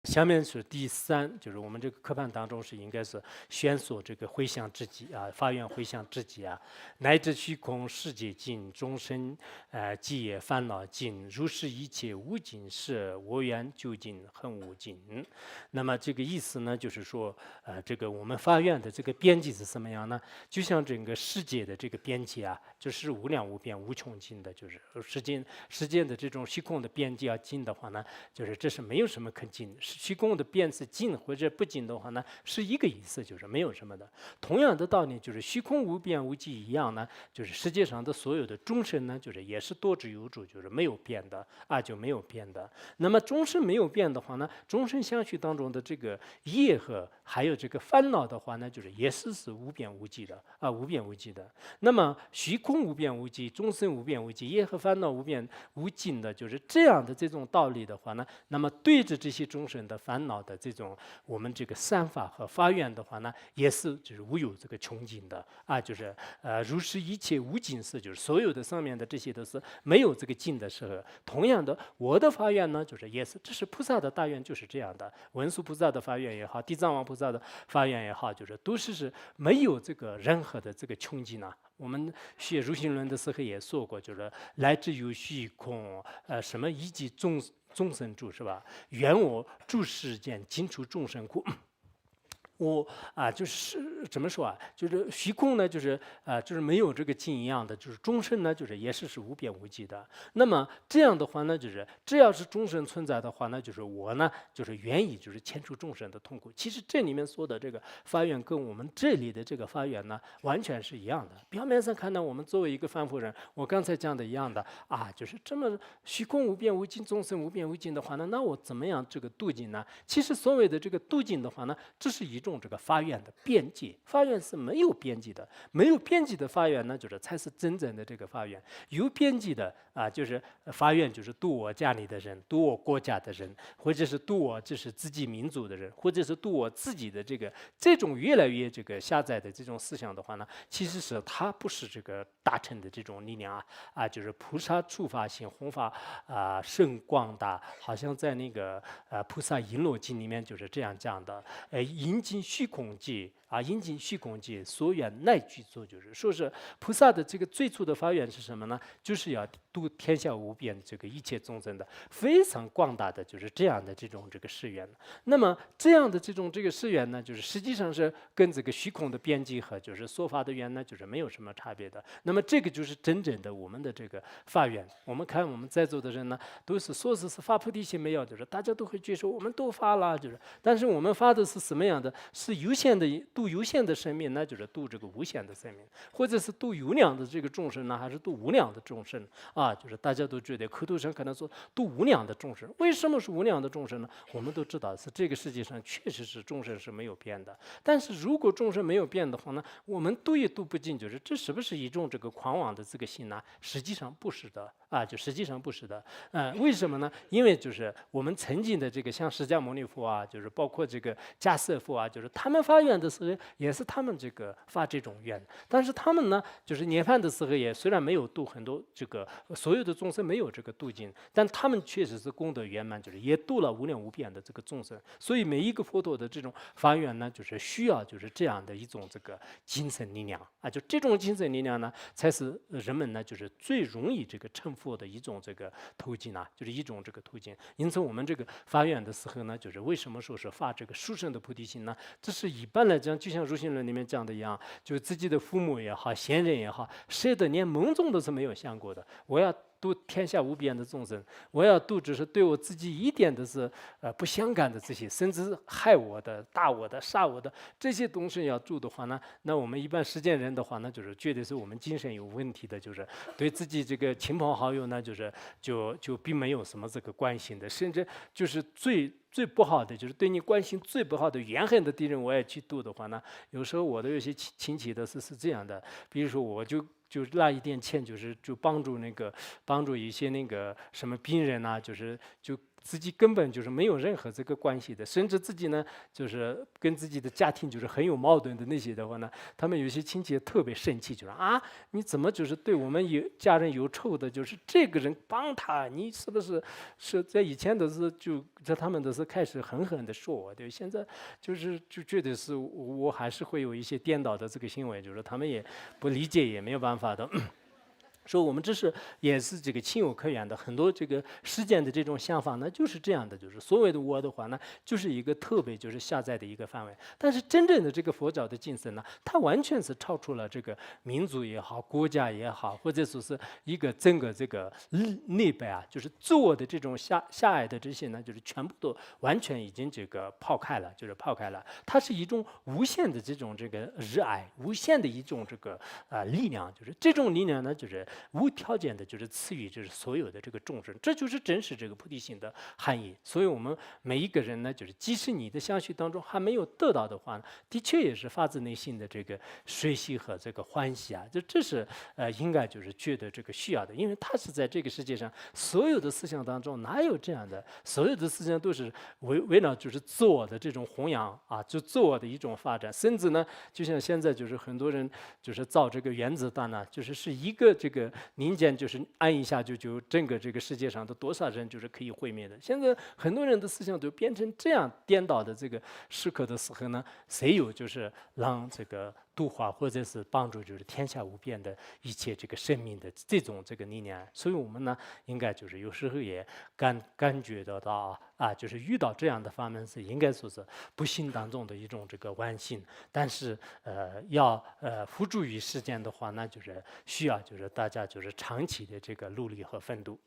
下面是第三，就是我们这个课本当中是应该是宣说这个回向之己啊，发愿回向之己啊，乃至虚空世界尽，众生寂也烦恼尽，如是一切无尽事，我愿究竟恒无尽。那么这个意思呢，就是说，这个我们发愿的这个边际是什么样呢？就像整个世界的这个边际啊，就是无量无边无穷尽的，就是时间的这种虚空的边际要尽的话呢，就是这是没有什么可尽。虚空的边是尽或者不尽的话呢，是一个意思，就是没有什么的。同样的道理，就是虚空无边无际一样呢，就是世界上的所有的众生呢，就是也是多之有主，就是没有变的啊，就没有变的。那么众生没有变的话呢，众生相续当中的这个业和还有这个烦恼的话呢，就是也是无边无际的啊，无边无际的。那么虚空无边无际，众生无边无际，业和烦恼无边无尽的，就是这样的这种道理的话呢，那么对着这些众生的烦恼的这种我们这个善法和发愿的话呢，也是就是无有这个穷尽的啊，就是如是一切无尽事，就是所有的上面的这些都是没有这个尽的时候。同样的，我的发愿呢，就是也是这是菩萨的大愿就是这样的，文殊菩萨的发愿也好，地藏王菩萨的发愿也好，就是都是没有这个任何的这个穷尽啊。我们学如行论的时候也说过，就是来自于虚空，什么一即众生住是吧？愿我住世间，尽除众生苦。我就是怎么说啊？就是虚空呢，就是没有这个尽一样的，就是众生呢，就是也是无边无际的。那么这样的话呢，就是只要是众生存在的话呢，就是我呢，就是愿意就是牵除众生的痛苦。其实这里面说的这个发愿，跟我们这里的这个发愿呢，完全是一样的。表面上看呢，我们作为一个凡夫人，我刚才讲的一样的啊，就是这么虚空无边无尽，众生无边无尽的话呢，那我怎么样这个度尽呢？其实所谓的这个度尽的话呢，这是一种这个发愿的边界，发愿是没有边际的，没有边际的发愿呢，就是才是真正的这个发愿。有边际的啊，就是发愿，就是度我家里的人，度我国家的人，或者是度我就是自己民族的人，或者是度我自己的这种越来越这个狭窄的这种思想的话呢，其实是它不是这个大乘的这种力量就是菩萨触法性弘法甚广大，好像在那个菩萨璎珞经里面就是这样讲的，引尽虚空界引尽虚空界，所愿乃具足，就是说是菩萨的这个最初的发愿是什么呢？就是要度天下无边这个一切众生的非常广大的就是这样的这种这个誓愿。那么这样的这种这个誓愿呢，就是实际上是跟这个虚空的边际和就是说法的愿呢，就是没有什么差别的。那么这个就是真正的我们的这个发愿。我们看我们在座的人呢，都是说是发菩提心没有，就是大家都会觉说我们都发了，就是但是我们发的是什么样的？是有限的度有限的生命，那就是度这个无限的生命，或者是度有量的这个众生呢，还是度无量的众生就是大家都觉得口头上可能说度无量的众生，为什么是无量的众生呢？我们都知道是这个世界上确实是众生是没有变的，但是如果众生没有变的话呢，我们度也度不尽，就是这是不是一种这个狂妄的这个心呢？实际上不是的就实际上不是的。为什么呢？因为就是我们曾经的这个像释迦牟尼佛就是包括这个迦叶佛就是他们发愿的时候也是他们这个发这种愿，但是他们呢，就是涅槃的时候也虽然没有度很多这个所有的众生没有这个度尽，但他们确实是功德圆满，就是也度了无量无边的这个众生。所以每一个佛陀的这种发愿呢，就是需要就是这样的一种这个精神力量就这种精神力量呢，才是人们呢就是最容易这个成佛的一种这个途径就是一种这个途径。因此我们这个发愿的时候呢，就是为什么说是发这个殊胜的菩提心呢？这是一般来讲，就像《如行论》里面讲的一样，就自己的父母也好，先人也好，谁的连梦中都是没有想过的。我要度天下无边的众生，我要度只是对我自己一点都是不相干的这些，甚至害我的、打我的、杀我的这些东西要度的话呢，那我们一般实践人的话呢，就是觉得是我们精神有问题的，就是对自己这个亲朋好友呢，就并没有什么这个关心的，甚至就是最不好的，就是对你关心最不好的怨恨的敌人，我也去度的话呢，有时候我的有些亲戚的是这样的，比如说我就拿一点钱，就帮助一些那个什么病人就自己根本就是没有任何这个关系的，甚至自己呢就是跟自己的家庭就是很有矛盾的那些的话呢，他们有些亲戚也特别生气，就说啊，你怎么就是对我们有家人有仇的，就是这个人帮他，你是不是在以前都是就在他们都是开始狠狠的说我，对，现在就觉得是我还是会有一些颠倒的这个行为，就是他们也不理解，也没有办法的。说我们这是也是这个情有可原的，很多这个实践的这种想法呢，就是这样的，就是所谓的我的话呢，就是一个特别就是狭窄的一个范围。但是真正的这个佛教的精神呢，它完全是超出了这个民族也好，国家也好，或者说是一个整个这个内外啊，就是自我的这种狭隘的这些呢，就是全部都完全已经这个抛开了，就是抛开了。它是一种无限的这种这个热爱，无限的一种这个力量，就是这种力量呢，就是无条件的，就是赐予就是所有的这个众生，这就是真实这个菩提心的含义。所以，我们每一个人呢，就是即使你的相续当中还没有得到的话呢，的确也是发自内心的这个学习和这个欢喜啊，这是应该就是觉得这个需要的，因为他是在这个世界上所有的思想当中哪有这样的，所有的思想都是围绕就是自我的这种弘扬啊，就自我的一种发展，甚至呢，就像现在就是很多人就是造这个原子弹呢，就是一个这个零件就是按一下就整个这个世界上的多少人就是可以毁灭的。现在很多人的思想都变成这样颠倒的这个时刻的时候呢，谁有就是让这个度化或者是帮助就是天下无边的一切这个生命的这种这个力量？所以我们呢，应该就是有时候也感觉得到啊，就是遇到这样的法门是应该说是不幸当中的一种这个万幸，但是要付诸于实践的话，那就是需要就是大家就是长期的这个努力和奋斗。